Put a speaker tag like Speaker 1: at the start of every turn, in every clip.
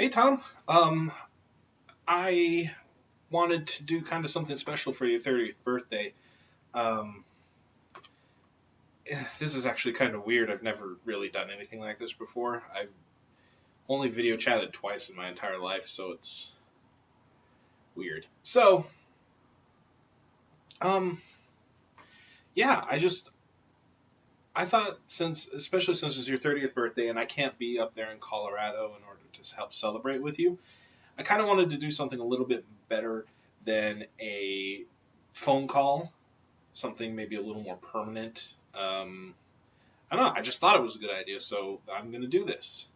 Speaker 1: Hey Tom, I wanted to do kind of something special for your 30th birthday. Um, this is actually kind of weird. I've never really done anything like this before. I've only video chatted twice in my entire life, so it's weird. So, um, yeah, I thought especially since it's your 30th birthday and I can't be up there in Colorado in order to help celebrate with you, I kind of wanted to do something a little bit better than a phone call, something maybe a little more permanent. I don't know. I just thought it was a good idea, so I'm going to do this.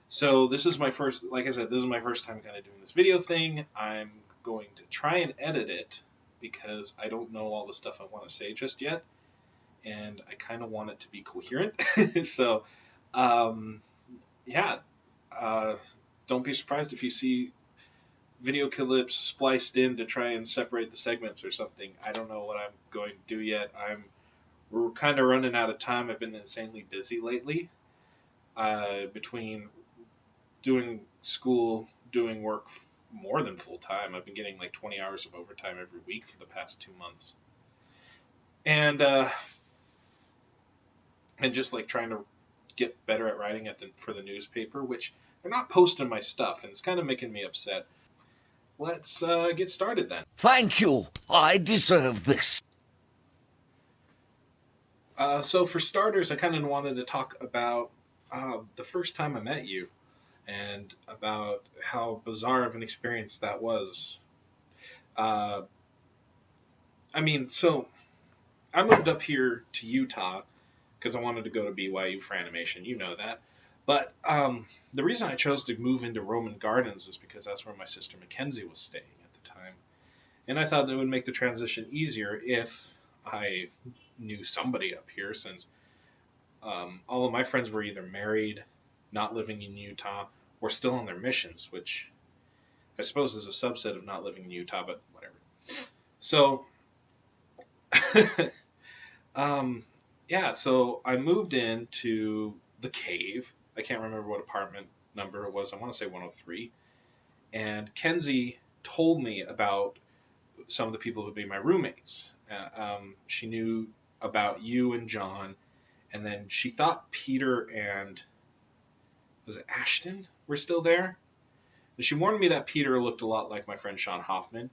Speaker 1: So this is my first, like I said, this is my first time kind of doing this video thing. I'm going to try and edit it because I don't know all the stuff I want to say just yet, and I kind of want it to be coherent. So, um, yeah, uh, don't be surprised if you see video clips spliced in to try and separate the segments or something. I don't know what I'm going to do yet. We're kind of running out of time. I've been insanely busy lately, between doing school, doing work more than full time. I've been getting like 20 hours of overtime every week for the past 2 months, and just like trying to get better at writing for the newspaper, which they're not posting my stuff, and it's kind of making me upset. Let's get started then.
Speaker 2: Thank you. I deserve this.
Speaker 1: So for starters, I kind of wanted to talk about the first time I met you and about how bizarre of an experience that was. Uh, so I moved up here to Utah because I wanted to go to BYU for animation. You know that. But the reason I chose to move into Roman Gardens is because that's where my sister Mackenzie was staying at the time. And I thought it would make the transition easier if I knew somebody up here, since all of my friends were either married, not living in Utah, or still on their missions, which I suppose is a subset of not living in Utah, but whatever. So, so I moved into the cave. I can't remember what apartment number it was. I want to say 103. And Kenzie told me about some of the people who would be my roommates. She knew about you and John, and then she thought Peter and, was it Ashton, were still there? And she warned me that Peter looked a lot like my friend Sean Hoffman,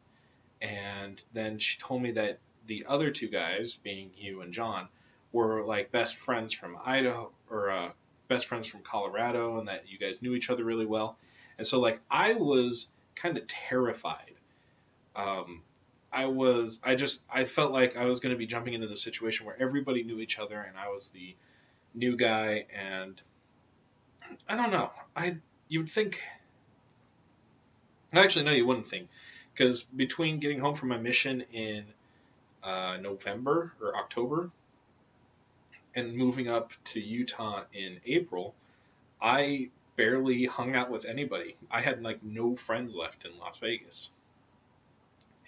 Speaker 1: and then she told me that the other two guys, being you and John, were like best friends from Idaho, or best friends from Colorado, and that you guys knew each other really well. And so like I was kind of terrified. I felt like I was going to be jumping into the situation where everybody knew each other and I was the new guy, and I don't know. You'd think, actually no, you wouldn't think, because between getting home from my mission in November or October and moving up to Utah in April, I barely hung out with anybody. I had like no friends left in Las Vegas.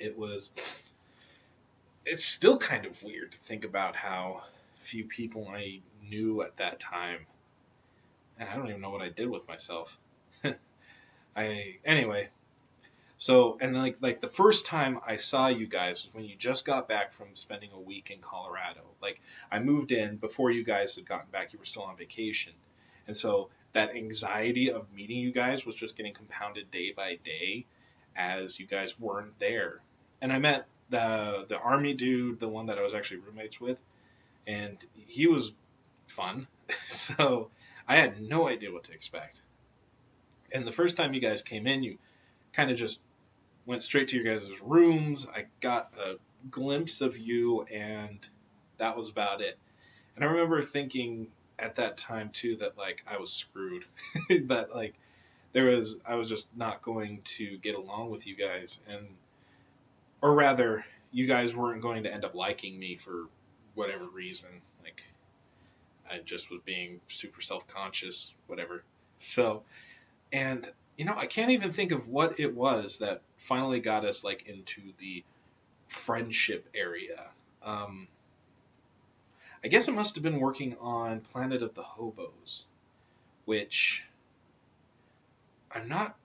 Speaker 1: It's still kind of weird to think about how few people I knew at that time, and I don't even know what I did with myself. Anyway, so, and like the first time I saw you guys was when you just got back from spending a week in Colorado. Like I moved in before you guys had gotten back. You were still on vacation, and so that anxiety of meeting you guys was just getting compounded day by day as you guys weren't there. And I met the army dude, the one that I was actually roommates with, and he was fun. So I had no idea what to expect. And the first time you guys came in, you kind of just went straight to your guys' rooms. I got a glimpse of you, and that was about it. And I remember thinking at that time too that like I was screwed. That like I was just not going to get along with you guys, or rather, you guys weren't going to end up liking me for whatever reason. Like, I just was being super self-conscious, whatever. So, and, I can't even think of what it was that finally got us, like, into the friendship area. I guess it must have been working on Planet of the Hobos, which I'm not.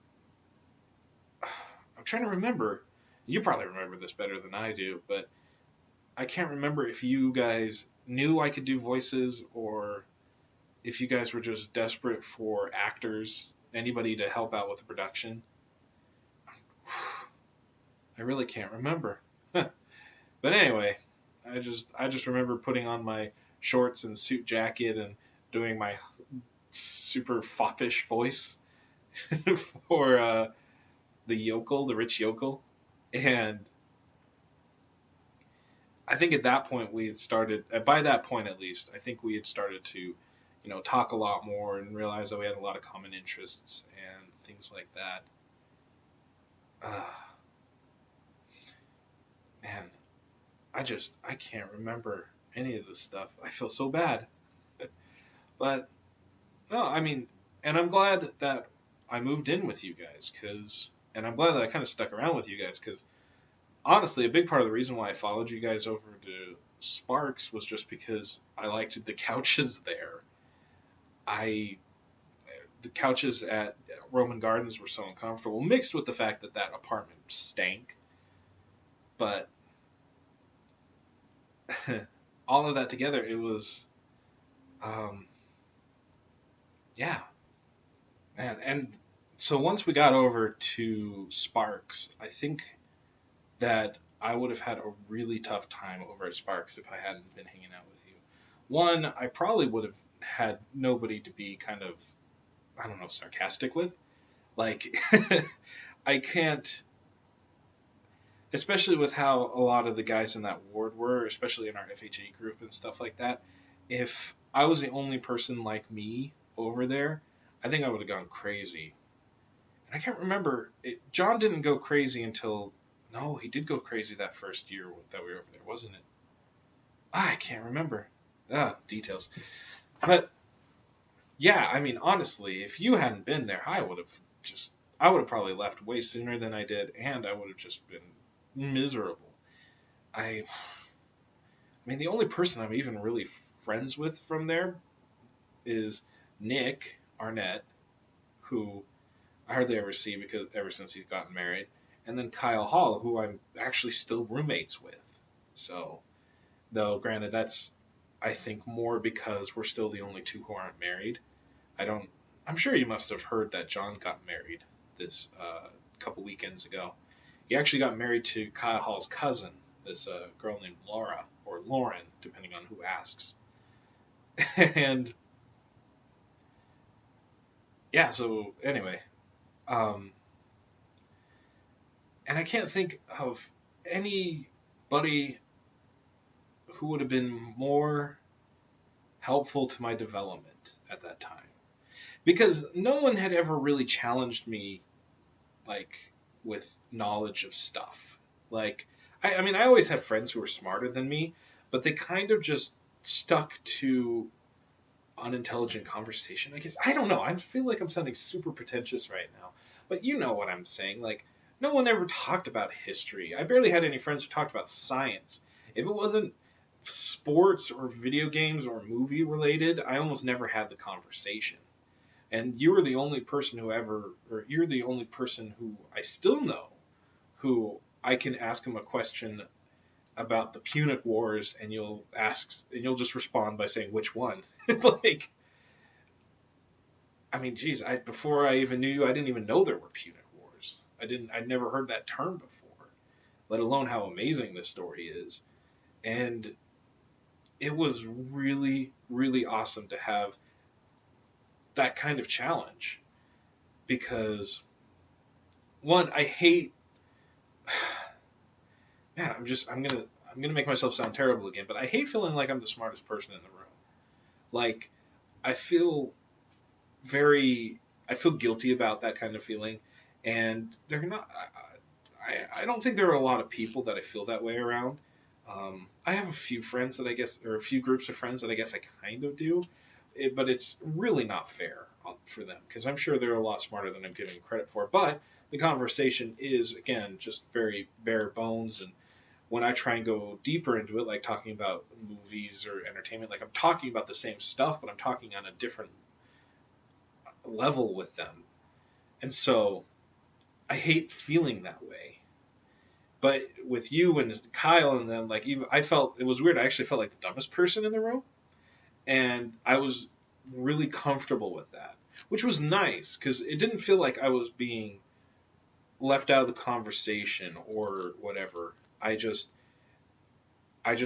Speaker 1: I'm trying to remember. You probably remember this better than I do, but I can't remember if you guys knew I could do voices or if you guys were just desperate for actors, anybody to help out with the production. I really can't remember. But anyway, I just remember putting on my shorts and suit jacket and doing my super foppish voice for the rich yokel, and I think at that point we had started. By that point, at least, I think we had started to, talk a lot more and realize that we had a lot of common interests and things like that. Uh, Man, I can't remember any of this stuff. I feel so bad. But no, I mean, and I'm glad that I moved in with you guys, and I'm glad that I kind of stuck around with you guys, because honestly, a big part of the reason why I followed you guys over to Sparks was just because I liked the couches there. I the couches at Roman Gardens were so uncomfortable, mixed with the fact that that apartment stank. But all of that together, it was, um, yeah, man. And so once we got over to Sparks, I think that I would have had a really tough time over at Sparks if I hadn't been hanging out with you. One, I probably would have had nobody to be kind of, I don't know, sarcastic with. Like, I can't, especially with how a lot of the guys in that ward were, especially in our FHA group and stuff like that. If I was the only person like me over there, I think I would have gone crazy. And I can't remember, John didn't go crazy until, no, he did go crazy that first year that we were over there, wasn't it? I can't remember. Details. But yeah, I mean, honestly, if you hadn't been there, I would have probably left way sooner than I did, and I would have just been miserable. I mean, the only person I'm even really friends with from there is Nick Arnett, who I hardly ever see because ever since he's gotten married, and then Kyle Hall, who I'm actually still roommates with. So, though, granted, that's I think more because we're still the only two who aren't married. I don't. I'm sure you must have heard that John got married this couple weekends ago. He actually got married to Kyle Hall's cousin, this girl named Laura, or Lauren, depending on who asks. And yeah, so anyway, um, and I can't think of anybody who would have been more helpful to my development at that time. Because no one had ever really challenged me, like, with knowledge of stuff. Like, I mean, I always had friends who were smarter than me, but they kind of just stuck to unintelligent conversation, I guess. I don't know. I feel like I'm sounding super pretentious right now. But you know what I'm saying. Like, no one ever talked about history. I barely had any friends who talked about science. If it wasn't sports or video games or movie related, I almost never had the conversation. And you're the only person you're the only person who I still know who I can ask him a question about the Punic Wars, and you'll just respond by saying which one. Like, I mean, geez, before I even knew you, I didn't even know there were Punic Wars. I'd never heard that term before, let alone how amazing this story is. And it was really, really awesome to have that kind of challenge, because one, I hate, man, I'm gonna make myself sound terrible again, but I hate feeling like I'm the smartest person in the room. Like, I feel I feel guilty about that kind of feeling, and they're not. I don't think there are a lot of people that I feel that way around. I have a few friends that I guess, or a few groups of friends that I guess I kind of do, but it's really not fair for them, because I'm sure they're a lot smarter than I'm giving credit for. But the conversation is, again, just very bare bones, and when I try and go deeper into it, like talking about movies or entertainment, like I'm talking about the same stuff, but I'm talking on a different level with them. And so I hate feeling that way. But with you and Kyle and them, like, even I felt it was weird. I actually felt like the dumbest person in the room, and I was really comfortable with that, which was nice because it didn't feel like I was being left out of the conversation or whatever. I just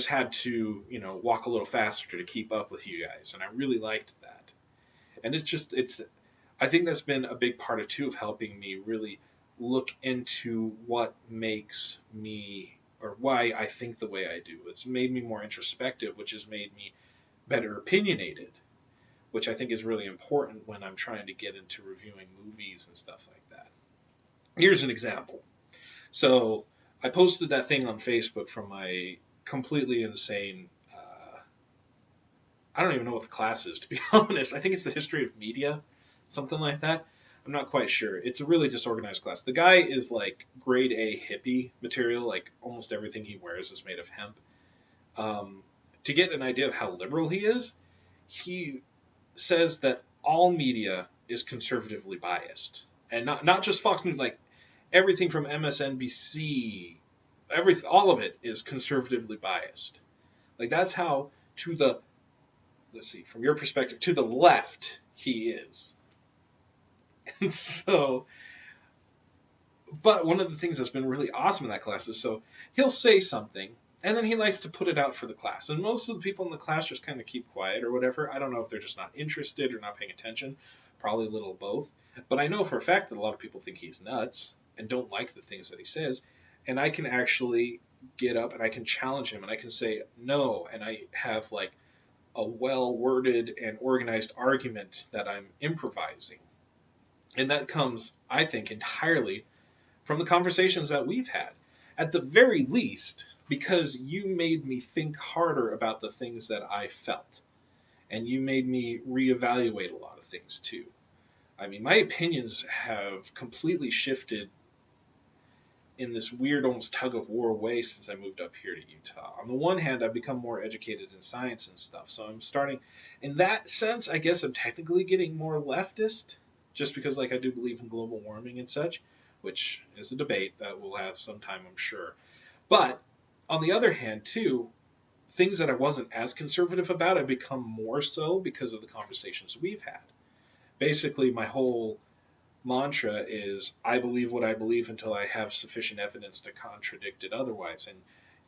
Speaker 1: had to, walk a little faster to keep up with you guys, and I really liked that. And it's I think that's been a big part of too of helping me really look into what makes me or why I think the way I do. It's made me more introspective, which has made me better opinionated, which I think is really important when I'm trying to get into reviewing movies and stuff like that. Here's an example. So I posted that thing on Facebook from my completely insane. I don't even know what the class is, to be honest. I think it's the history of media, something like that. I'm not quite sure. It's a really disorganized class. The guy is like grade A hippie material, like almost everything he wears is made of hemp. To get an idea of how liberal he is, he says that all media is conservatively biased, and not just Fox News, like everything from MSNBC, all of it is conservatively biased. Like that's how to the let's see, from your perspective, to the left he is. And so, but one of the things that's been really awesome in that class is so he'll say something and then he likes to put it out for the class. And most of the people in the class just kind of keep quiet or whatever. I don't know if they're just not interested or not paying attention. Probably a little of both. But I know for a fact that a lot of people think he's nuts and don't like the things that he says. And I can actually get up and I can challenge him and I can say no. And I have like a well-worded and organized argument that I'm improvising. And that comes, I think, entirely from the conversations that we've had. At the very least, because you made me think harder about the things that I felt. And you made me reevaluate a lot of things, too. I mean, my opinions have completely shifted in this weird, almost tug-of-war way since I moved up here to Utah. On the one hand, I've become more educated in science and stuff. So I'm starting, in that sense, I guess I'm technically getting more leftist. Just because, like, I do believe in global warming and such, which is a debate that we'll have sometime, I'm sure. But, on the other hand, too, things that I wasn't as conservative about, I've become more so because of the conversations we've had. Basically, my whole mantra is, I believe what I believe until I have sufficient evidence to contradict it otherwise. And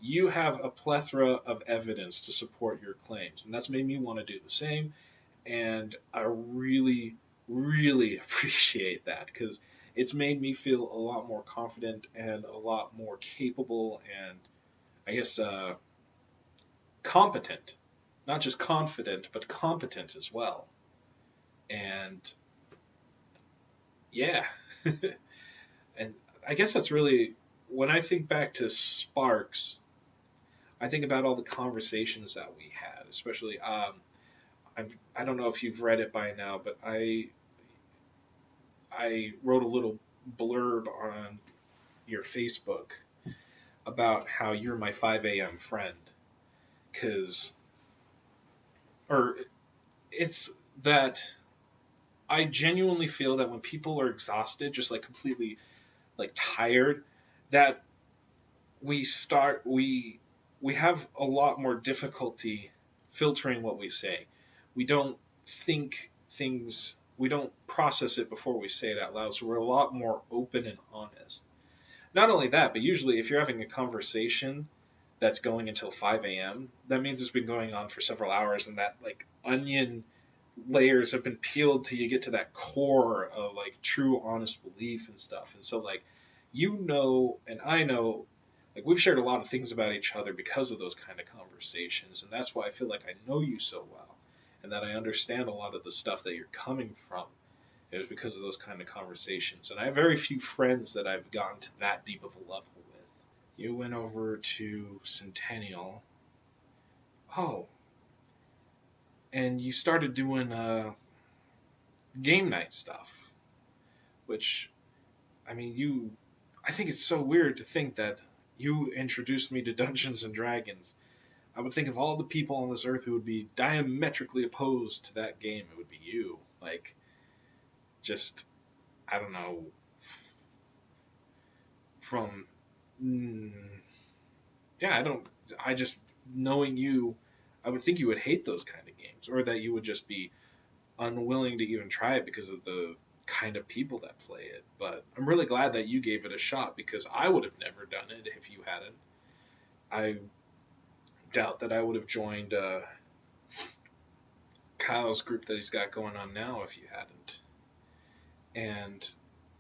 Speaker 1: you have a plethora of evidence to support your claims. And that's made me want to do the same. And I really appreciate that because it's made me feel a lot more confident and a lot more capable and I guess competent. Not just confident, but competent as well. And yeah. And I guess that's really, when I think back to Sparks, I think about all the conversations that we had, especially, I don't know if you've read it by now, but I wrote a little blurb on your Facebook about how you're my 5 a.m. friend. It's that I genuinely feel that when people are exhausted, just like completely like tired, that we have a lot more difficulty filtering what we say. We don't think things, we don't process it before we say it out loud, so we're a lot more open and honest. Not only that, but usually if you're having a conversation that's going until 5 a.m., that means it's been going on for several hours, and that like onion layers have been peeled till you get to that core of like true honest belief and stuff. And so like, and I know, like we've shared a lot of things about each other because of those kind of conversations, and that's why I feel like I know you so well and that I understand a lot of the stuff that you're coming from. It was because of those kind of conversations. And I have very few friends that I've gotten to that deep of a level with. You went over to Centennial. Oh. And you started doing game night stuff. Which, I mean, I think it's so weird to think that you introduced me to Dungeons and Dragons. I would think of all the people on this earth who would be diametrically opposed to that game, it would be you. Like, just, I don't know, from, mm, yeah, I just, knowing you, I would think you would hate those kind of games, or that you would just be unwilling to even try it because of the kind of people that play it. But I'm really glad that you gave it a shot, because I would have never done it if you hadn't. I doubt that I would have joined Kyle's group that he's got going on now if you hadn't. And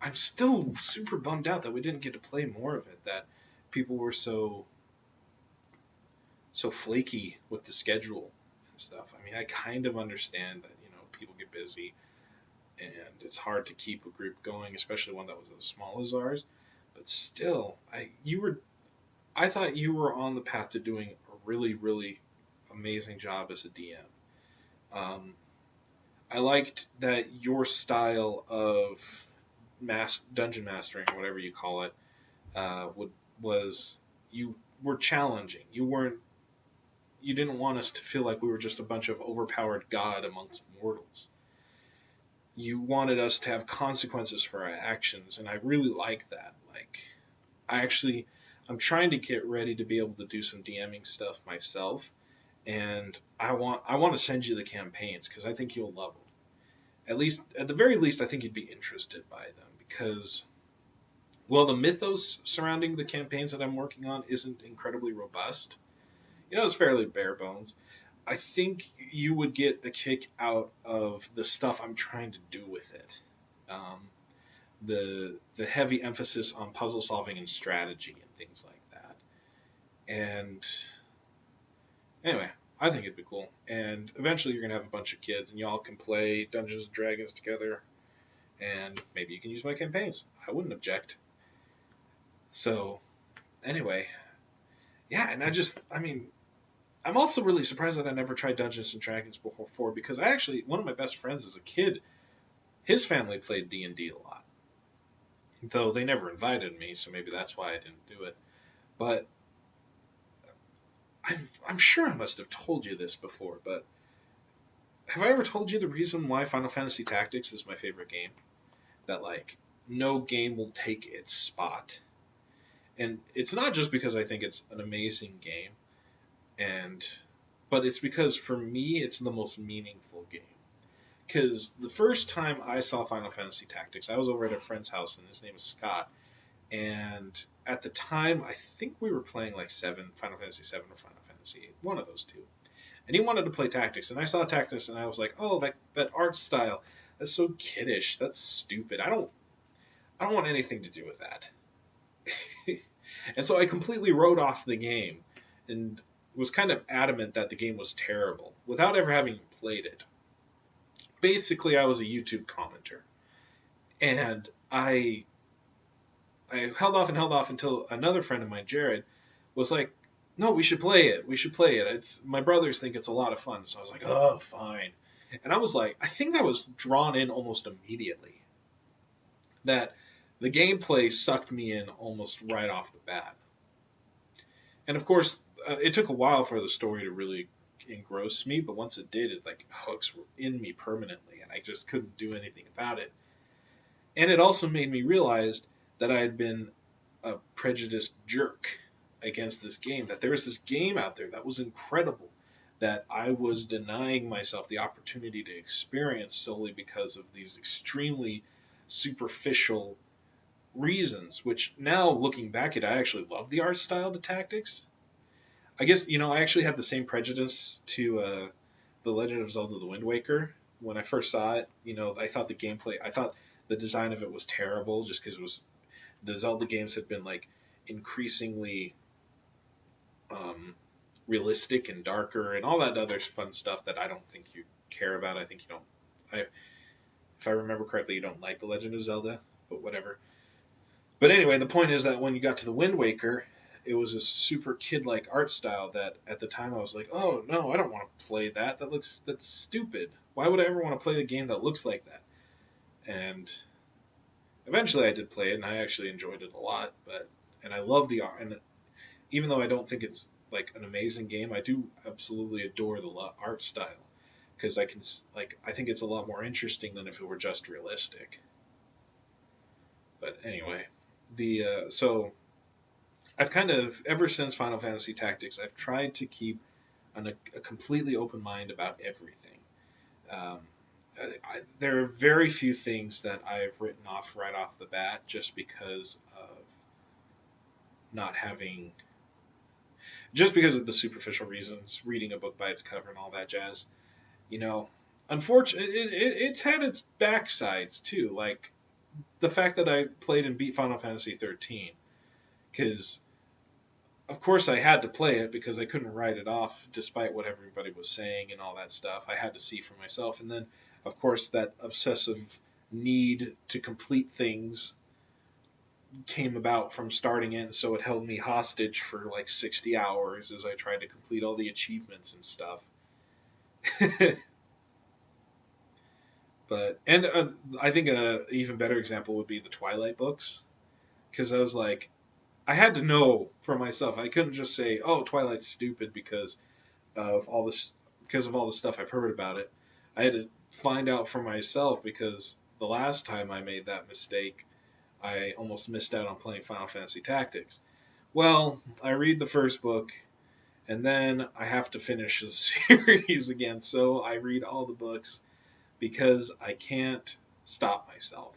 Speaker 1: I'm still super bummed out that we didn't get to play more of it, that people were so flaky with the schedule and stuff. I mean, I kind of understand that, people get busy and it's hard to keep a group going, especially one that was as small as ours. But still, I thought you were on the path to doing a really, really amazing job as a DM. I liked that your style of dungeon mastering, or whatever you call it, was, you were challenging. You didn't want us to feel like we were just a bunch of overpowered god amongst mortals. You wanted us to have consequences for our actions, and I really like that. I'm trying to get ready to be able to do some DMing stuff myself, and I want to send you the campaigns because I think you'll love them. At the very least, I think you'd be interested by them because, well, the mythos surrounding the campaigns that I'm working on isn't incredibly robust. It's fairly bare bones. I think you would get a kick out of the stuff I'm trying to do with it. The heavy emphasis on puzzle solving and strategy and things like that. And anyway, I think it'd be cool. And eventually you're going to have a bunch of kids and y'all can play Dungeons and Dragons together. And maybe you can use my campaigns. I wouldn't object. So, anyway. Yeah, and I'm also really surprised that I never tried Dungeons and Dragons before, because one of my best friends as a kid, his family played D&D a lot. Though they never invited me, so maybe that's why I didn't do it. But I'm sure I must have told you this before, but have I ever told you the reason why Final Fantasy Tactics is my favorite game? That, no game will take its spot. And it's not just because I think it's an amazing game, but it's because, for me, it's the most meaningful game. Because the first time I saw Final Fantasy Tactics, I was over at a friend's house, and his name is Scott. And at the time, I think we were playing Final Fantasy 7 or Final Fantasy 8, one of those two. And he wanted to play Tactics, and I saw Tactics, and I was like, oh, that art style, that's so kiddish, that's stupid. I don't want anything to do with that. And so I completely wrote off the game, and was kind of adamant that the game was terrible, without ever having played it. Basically, I was a YouTube commenter. And I held off until another friend of mine, Jared, was like, no, we should play it. My brothers think it's a lot of fun. So I was like, oh, fine. And I was like, I think I was drawn in almost immediately. That the gameplay sucked me in almost right off the bat. And of course, it took a while for the story to really engross me, but once it did, hooks were in me permanently, and I just couldn't do anything about it. And it also made me realize that I had been a prejudiced jerk against this game, that there was this game out there that was incredible, that I was denying myself the opportunity to experience solely because of these extremely superficial reasons, which now, looking back at it, I actually love the art style to Tactics. I guess, I actually had the same prejudice to The Legend of Zelda: The Wind Waker. When I first saw it, I thought the design of it was terrible, just because the Zelda games had been, increasingly realistic and darker and all that other fun stuff that I don't think you care about. I think you don't. If I remember correctly, you don't like The Legend of Zelda, but whatever. But anyway, the point is that when you got to The Wind Waker, it was a super kid-like art style that at the time I was like, oh, no, I don't want to play that. That's stupid. Why would I ever want to play a game that looks like that? And eventually I did play it, and I actually enjoyed it a lot. And I love the art. And even though I don't think it's an amazing game, I do absolutely adore the art style. Because I think it's a lot more interesting than if it were just realistic. But anyway, so I've kind of ever since Final Fantasy Tactics, I've tried to keep a completely open mind about everything. Um, there are very few things that I've written off right off the bat just because of not having, just because of the superficial reasons, reading a book by its cover and all that jazz. You know, unfortunately, it's had its backsides too. Like the fact that I played and beat Final Fantasy 13, because of course I had to play it because I couldn't write it off despite what everybody was saying and all that stuff. I had to see for myself, and then of course that obsessive need to complete things came about from starting it, so it held me hostage for like 60 hours as I tried to complete all the achievements and stuff. But and I think a even better example would be the Twilight books, because I was like, I had to know for myself. I couldn't just say, "Oh, Twilight's stupid" because of all the stuff I've heard about it. I had to find out for myself because the last time I made that mistake, I almost missed out on playing Final Fantasy Tactics. Well, I read the first book, and then I have to finish the series again, so I read all the books because I can't stop myself.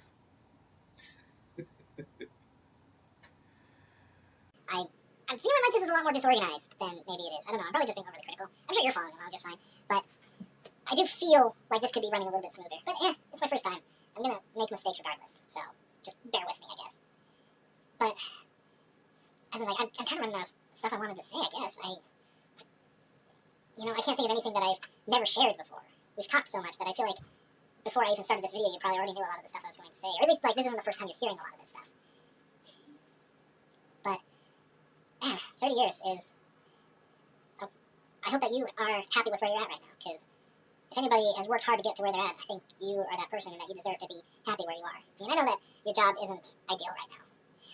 Speaker 3: I'm feeling like this is a lot more disorganized than maybe it is. I don't know. I'm probably just being overly critical. I'm sure you're following along just fine. But I do feel like this could be running a little bit smoother. But it's my first time. I'm going to make mistakes regardless. So just bear with me, I guess. But I mean, like, I'm kind of running out of stuff I wanted to say, I guess. I can't think of anything that I've never shared before. We've talked so much that I feel like before I even started this video, you probably already knew a lot of the stuff I was going to say. Or at least, like, this isn't the first time you're hearing a lot of this stuff. But, man, 30 years is... I hope that you are happy with where you're at right now, because if anybody has worked hard to get to where they're at, I think you are that person and that you deserve to be happy where you are. I mean, I know that your job isn't ideal right now,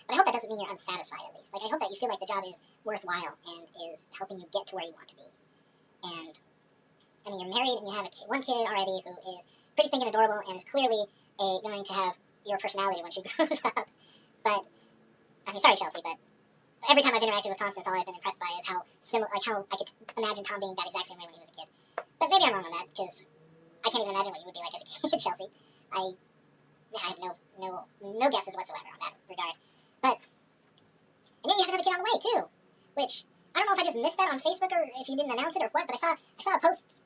Speaker 3: but I hope that doesn't mean you're unsatisfied at least. Like, I hope that you feel like the job is worthwhile and is helping you get to where you want to be. And, I mean, you're married and you have one kid already who is pretty stinking adorable and is clearly going to have your personality when she grows up. But, I mean, sorry, Chelsea, but every time I've interacted with Constance, all I've been impressed by is how similar, like how I could imagine Tom being that exact same way when he was a kid. But maybe I'm wrong on that, because I can't even imagine what you would be like as a kid, Chelsea. I have no guesses whatsoever on that regard. But, and then you have another kid on the way, too, which, I don't know if I just missed that on Facebook or if you didn't announce it or what, but I saw a post,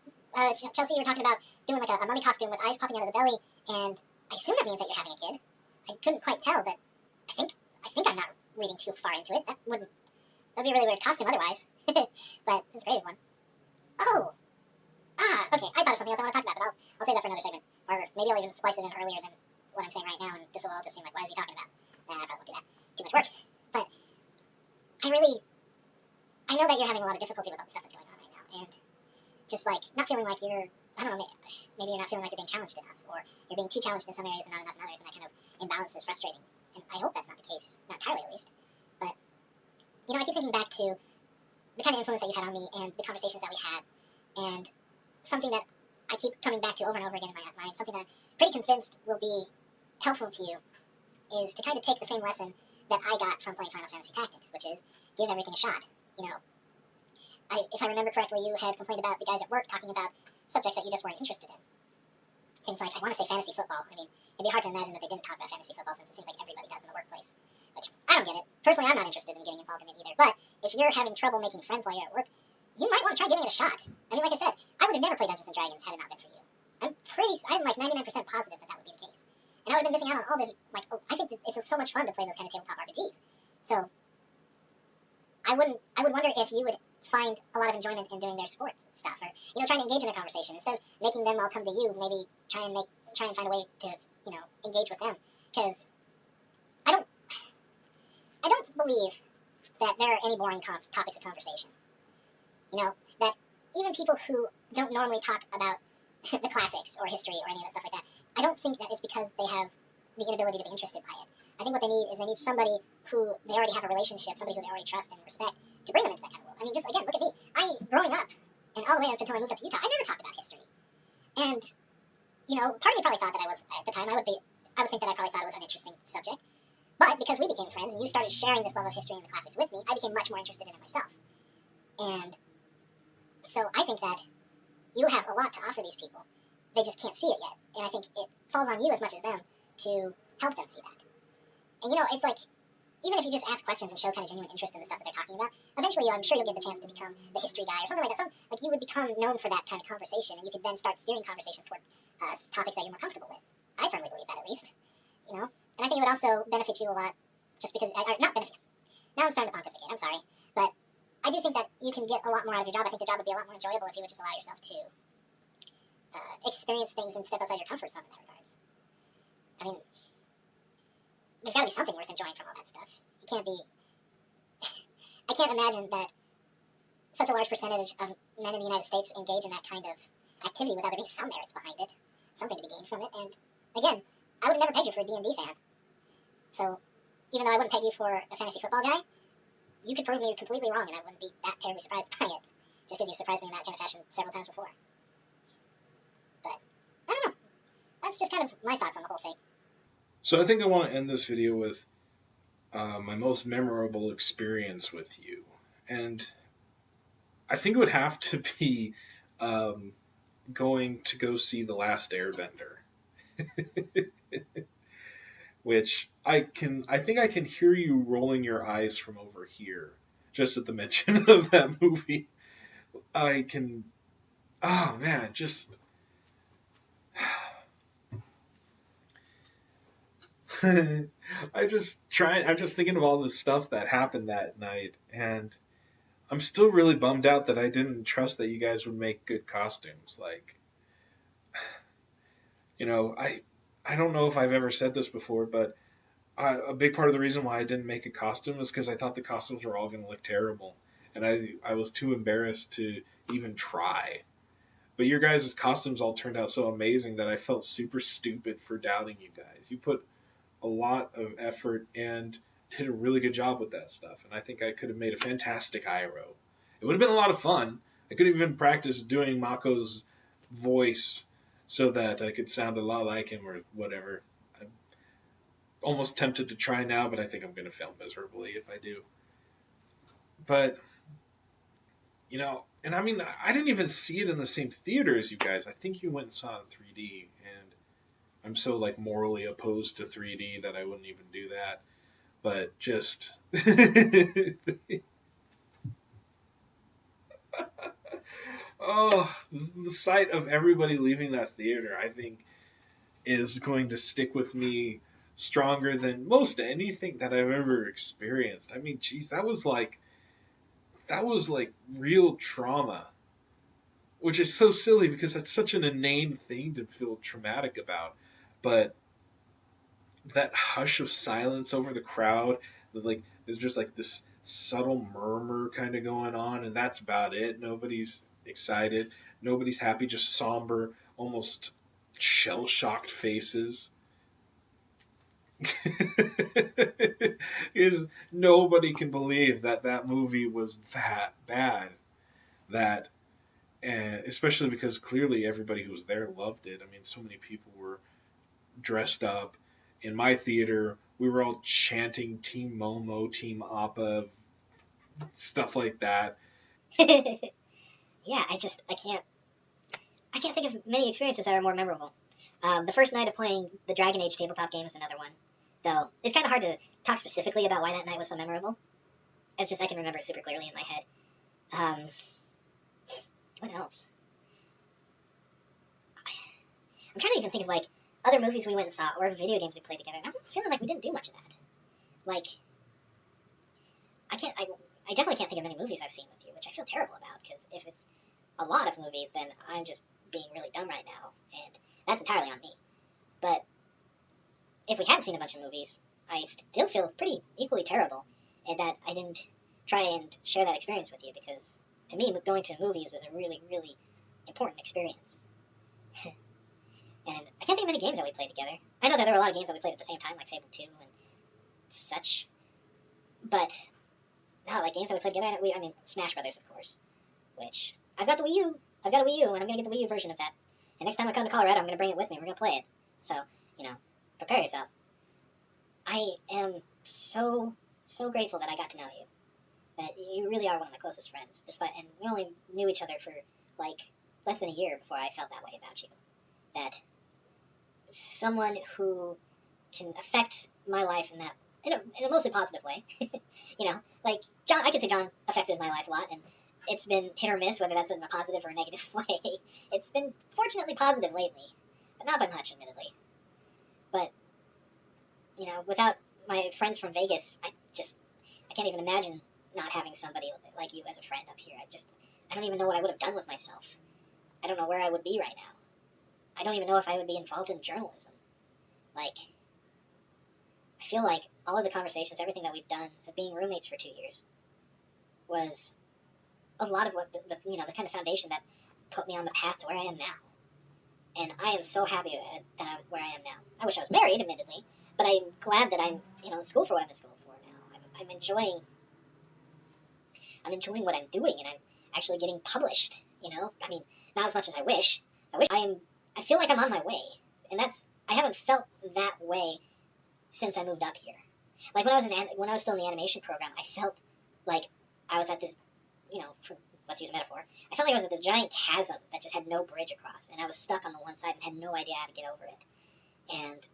Speaker 3: Chelsea, you were talking about doing like a mummy costume with eyes popping out of the belly, and I assume that means that you're having a kid. I couldn't quite tell, but I think I'm not reading too far into it. That'd be a really weird costume otherwise. But it's a creative one. Oh! Okay, I thought of something else I want to talk about, but I'll save that for another segment. Or maybe I'll even splice it in earlier than what I'm saying right now, and this will all just seem like, why is he talking about? Nah, I probably won't do that. Too much work. But I know that you're having a lot of difficulty with all the stuff that's going on right now, and just like not feeling like you're, I don't know, maybe you're not feeling like you're being challenged enough, or you're being too challenged in some areas and not enough in others, and that kind of imbalance is frustrating. And I hope that's not the case, not entirely at least. But, I keep thinking back to the kind of influence that you've had on me and the conversations that we had, and something that I keep coming back to over and over again in my mind, something that I'm pretty convinced will be helpful to you, is to kind of take the same lesson that I got from playing Final Fantasy Tactics, which is give everything a shot. If I remember correctly, you had complained about the guys at work talking about subjects that you just weren't interested in. Things like, I want to say fantasy football. I mean, it'd be hard to imagine that they didn't talk about fantasy football since it seems like everybody does in the workplace. Which, I don't get it. Personally, I'm not interested in getting involved in it either. But if you're having trouble making friends while you're at work, you might want to try giving it a shot. I mean, like I said, I would have never played Dungeons & Dragons had it not been for you. I'm like 99% positive that would be the case. And I would have been missing out on all this, like, I think that it's so much fun to play those kind of tabletop RPGs. So, I would wonder if you would find a lot of enjoyment in doing their sports stuff, or trying to engage in a conversation instead of making them all come to you. Maybe try and find a way to engage with them, because I don't believe that there are any boring topics of conversation. That even people who don't normally talk about the classics or history or any of that stuff like that, I don't think that it's because they have the inability to be interested by it. I think what they need is somebody who they already have a relationship, somebody who they already trust and respect, to bring them into that kind of world. I mean, just again, look at me. Growing up, and all the way up until I moved up to Utah, I never talked about history. And, part of me probably thought that I was, at the time, I would think that I probably thought it was an interesting subject. But because we became friends and you started sharing this love of history and the classics with me, I became much more interested in it myself. And so I think that you have a lot to offer these people. They just can't see it yet. And I think it falls on you as much as them to help them see that. And it's like, even if you just ask questions and show kind of genuine interest in the stuff that they're talking about, eventually I'm sure you'll get the chance to become the history guy or something like that. You would become known for that kind of conversation, and you could then start steering conversations toward topics that you're more comfortable with. I firmly believe that, at least. And I think it would also benefit you a lot, just because, not benefit. Now I'm starting to pontificate, I'm sorry. But I do think that you can get a lot more out of your job. I think the job would be a lot more enjoyable if you would just allow yourself to experience things and step outside your comfort zone in that regards. I mean, there's got to be something worth enjoying from all that stuff. You can't be... I can't imagine that such a large percentage of men in the United States engage in that kind of activity without there being some merits behind it, something to be gained from it. And again, I would have never pegged you for a D&D fan. So even though I wouldn't peg you for a fantasy football guy, you could prove me completely wrong, and I wouldn't be that terribly surprised by it, just because you surprised me in that kind of fashion several times before. But I don't know. That's just kind of my thoughts on the whole thing.
Speaker 1: So I think I want to end this video with my most memorable experience with you. And I think it would have to be going to go see The Last Airbender. Which I think I can hear you rolling your eyes from over here, just at the mention of that movie. Oh man, just... I'm just thinking of all the stuff that happened that night, and I'm still really bummed out that I didn't trust that you guys would make good costumes. Like, I don't know if I've ever said this before, but a big part of the reason why I didn't make a costume is because I thought the costumes were all going to look terrible, and I was too embarrassed to even try. But your guys' costumes all turned out so amazing that I felt super stupid for doubting you guys. You put a lot of effort and did a really good job with that stuff, and I think I could have made a fantastic Iroh. It would have been a lot of fun. I could have even practiced doing Mako's voice so that I could sound a lot like him or whatever. I'm almost tempted to try now, but I think I'm going to fail miserably if I do. But, and I mean, I didn't even see it in the same theater as you guys. I think you went and saw it in 3D, and I'm so, morally opposed to 3D that I wouldn't even do that. But just... Oh, the sight of everybody leaving that theater, I think, is going to stick with me stronger than most anything that I've ever experienced. I mean, geez, that was like real trauma, which is so silly because that's such an inane thing to feel traumatic about. But that hush of silence over the crowd, there's just this subtle murmur kind of going on, and that's about it. Nobody's excited, nobody's happy, just somber, almost shell-shocked faces. Because nobody can believe that movie was that bad. And especially because clearly everybody who was there loved it. I mean, so many people were dressed up. In my theater, we were all chanting Team Momo, Team Appa, stuff like that.
Speaker 3: Yeah, I can't think of many experiences that are more memorable. The first night of playing the Dragon Age tabletop game is another one. Though, it's kind of hard to talk specifically about why that night was so memorable. It's just I can remember it super clearly in my head. What else? I'm trying to even think of, other movies we went and saw, or video games we played together, and I was feeling like we didn't do much of that. I definitely can't think of many movies I've seen with you, which I feel terrible about, because if it's a lot of movies, then I'm just being really dumb right now, and that's entirely on me. But if we hadn't seen a bunch of movies, I still feel pretty equally terrible, and that I didn't try and share that experience with you, because to me, going to movies is a really, really important experience. And I can't think of many games that we played together. I know that there were a lot of games that we played at the same time, like Fable 2 and such. But, no, games that we played together, I mean, Smash Brothers, of course. Which, I've got the Wii U. I've got a Wii U, and I'm going to get the Wii U version of that. And next time I come to Colorado, I'm going to bring it with me. We're going to play it. So, prepare yourself. I am so grateful that I got to know you. That you really are one of my closest friends. And we only knew each other for like less than a year before I felt that way about you. That someone who can affect my life in a mostly positive way. Like John, I could say John affected my life a lot, and it's been hit or miss whether that's in a positive or a negative way. It's been fortunately positive lately, but not by much, admittedly. But without my friends from Vegas, I can't even imagine not having somebody like you as a friend up here. I don't even know what I would have done with myself. I don't know where I would be right now. I don't even know if I would be involved in journalism. Like, I feel like all of the conversations, everything that we've done, of being roommates for 2 years, was a lot of what the kind of foundation that put me on the path to where I am now. And I am so happy that I'm where I am now. I wish I was married, admittedly, but I'm glad that I'm in school for what I'm in school for now. I'm enjoying what I'm doing, and I'm actually getting published. I mean, not as much as I wish. I feel like I'm on my way, and I haven't felt that way since I moved up here. Like when I was still in the animation program, I felt like I was at this, let's use a metaphor. I felt like I was at this giant chasm that just had no bridge across, and I was stuck on the one side and had no idea how to get over it. And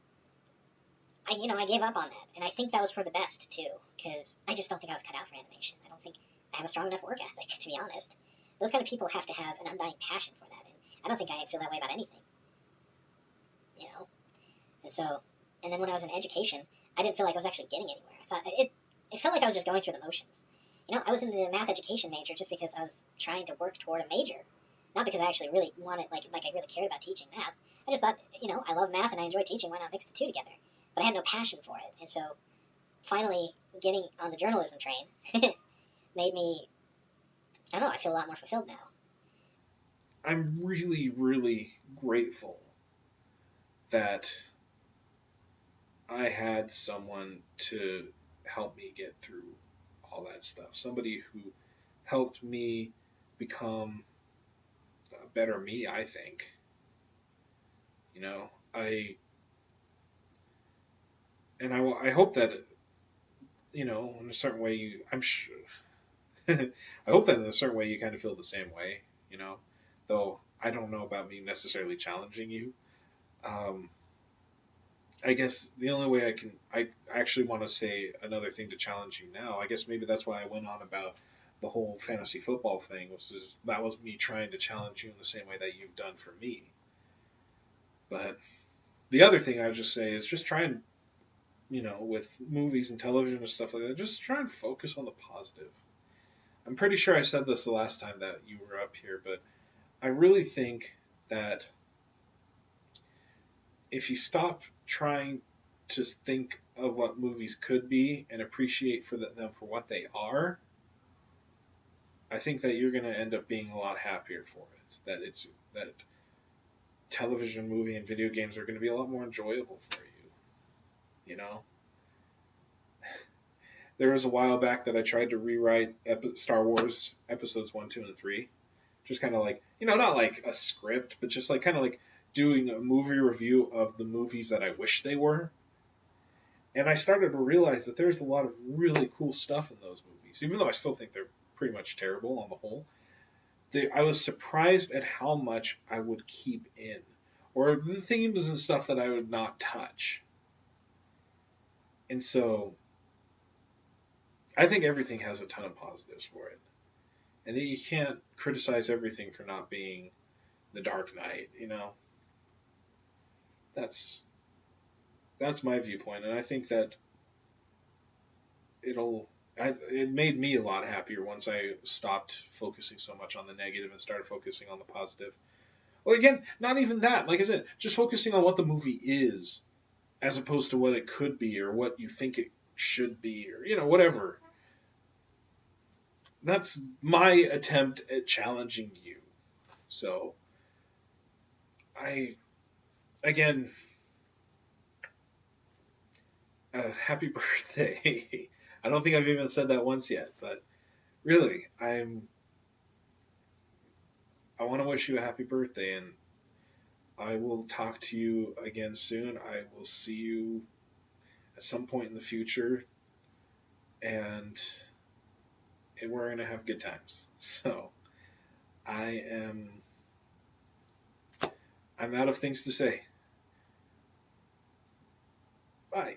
Speaker 3: I gave up on that, and I think that was for the best too, because I just don't think I was cut out for animation. I don't think I have a strong enough work ethic, to be honest. Those kind of people have to have an undying passion for that, and I don't think I feel that way about anything. And then when I was in education, I didn't feel like I was actually getting anywhere. I thought it felt like I was just going through the motions. I was in the math education major just because I was trying to work toward a major, not because I actually really wanted, like I really cared about teaching math. I just thought, I love math and I enjoy teaching. Why not mix the two together? But I had no passion for it, and so finally getting on the journalism train made me, I don't know, I feel a lot more fulfilled now.
Speaker 1: I'm really, really grateful that I had someone to help me get through all that stuff. Somebody who helped me become a better me, I think. I hope that, in a certain way, I'm sure, I hope that in a certain way you kind of feel the same way, though I don't know about me necessarily challenging you. I guess the only way I actually want to say another thing to challenge you now. I guess maybe that's why I went on about the whole fantasy football thing, that was me trying to challenge you in the same way that you've done for me. But the other thing I would just say is just try and, with movies and television and stuff like that, just try and focus on the positive. I'm pretty sure I said this the last time that you were up here, but I really think that if you stop trying to think of what movies could be and appreciate them for what they are, I think that you're going to end up being a lot happier for it. That television, movie, and video games are going to be a lot more enjoyable for you. There was a while back that I tried to rewrite Star Wars episodes 1, 2, and 3. Just kind of like, not like a script, but just like kind of like doing a movie review of the movies that I wish they were. And I started to realize that there's a lot of really cool stuff in those movies, even though I still think they're pretty much terrible on the whole. I was surprised at how much I would keep in, or the themes and stuff that I would not touch. And so I think everything has a ton of positives for it. And that you can't criticize everything for not being the Dark Knight, That's my viewpoint, and I think that it made me a lot happier once I stopped focusing so much on the negative and started focusing on the positive. Well, again, not even that. Like I said, just focusing on what the movie is, as opposed to what it could be or what you think it should be, or whatever. That's my attempt at challenging you. So, again, happy birthday. I don't think I've even said that once yet, but really, I want to wish you a happy birthday, and I will talk to you again soon. I will see you at some point in the future, and we're going to have good times. So I'm out of things to say. Bye.